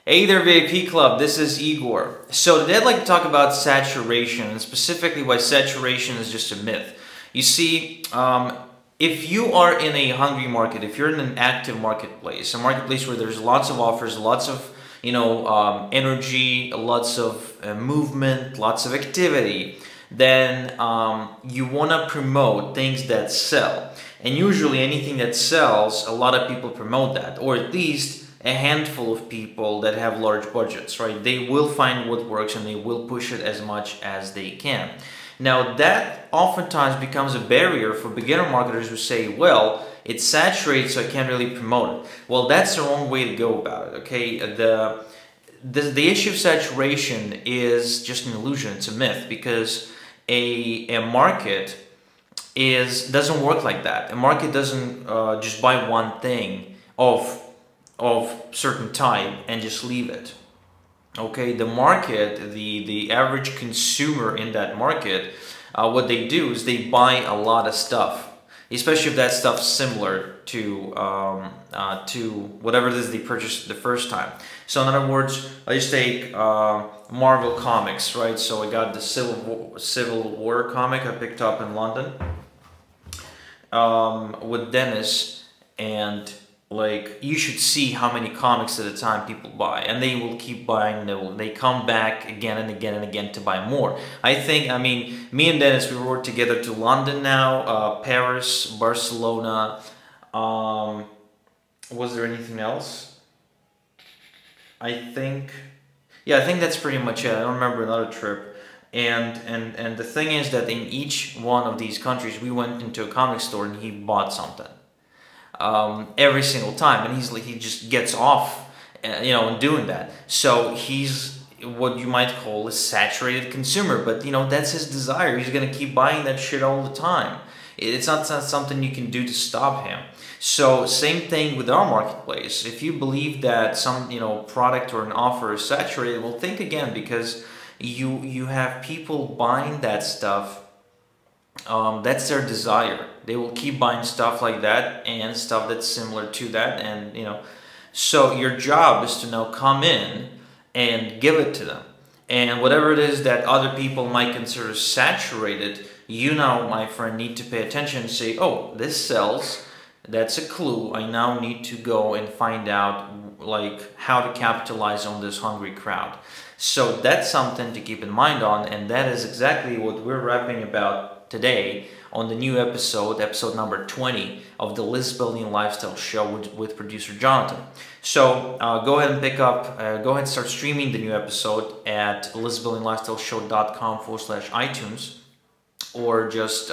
Hey there, VIP Club, this is Igor. So today I'd like to talk about saturation, and specifically why saturation is just a myth. You see, if you are in a hungry market, if you're in an active marketplace, a marketplace where there's lots of offers, lots of energy, lots of movement, lots of activity, then you want to promote things that sell. And usually anything that sells, a lot of people promote that, or at least a handful of people that have large budgets, right? They will find what works and they will push it as much as they can. Now that oftentimes becomes a barrier for beginner marketers who say, well, it's saturated so I can't really promote it. Well, that's the wrong way to go about it, okay? The issue of saturation is just an illusion, it's a myth, because a market doesn't work like that. A market doesn't just buy one thing of certain type and just leave it. Okay, the market, the average consumer in that market, what they do is they buy a lot of stuff, especially if that stuff's similar to whatever it is they purchased the first time. So in other words, I just take Marvel Comics, right? So I got the Civil War comic I picked up in London with Dennis, and like, you should see how many comics at a time people buy, and they will keep buying. They come back again and again and again to buy more. I mean, me and Dennis, we worked together to London now, Paris, Barcelona. Was there anything else? I think that's pretty much it. I don't remember another trip. And the thing is that in each one of these countries, we went into a comic store and he bought something. Every single time, and he just gets off, in doing that. So he's what you might call a saturated consumer, but that's his desire. He's gonna keep buying that shit all the time. It's not something you can do to stop him. So same thing with our marketplace. If you believe that some product or an offer is saturated, well, think again, because you have people buying that stuff. That's their desire. They will keep buying stuff like that and stuff that's similar to that, and so your job is to now come in and give it to them. And whatever it is that other people might consider saturated, you now, my friend, need to pay attention and say, oh, this sells. That's a clue. I now need to go and find out how to capitalize on this hungry crowd. So that's something to keep in mind on, and that is exactly what we're rapping about today on the new episode number 20 of the List Building Lifestyle Show with producer Jonathan. So go ahead and go ahead and start streaming the new episode at listbuildinglifestyleshow.com/iTunes, or just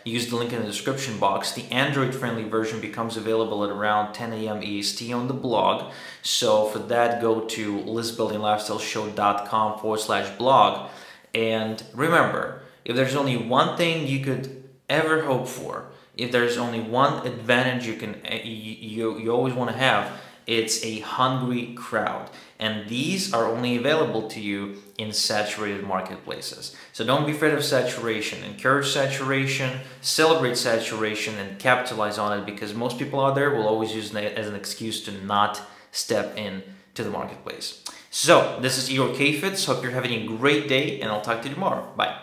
use the link in the description box. The Android-friendly version becomes available at around 10 a.m. EST on the blog. So for that, go to listbuildinglifestyleshow.com/blog. And remember, if there's only one thing you could ever hope for, if there's only one advantage you always want to have, it's a hungry crowd. And these are only available to you in saturated marketplaces. So don't be afraid of saturation. Encourage saturation, celebrate saturation, and capitalize on it, because most people out there will always use it as an excuse to not step in to the marketplace. So this is Igor Kayfitz. Hope you're having a great day, and I'll talk to you tomorrow. Bye.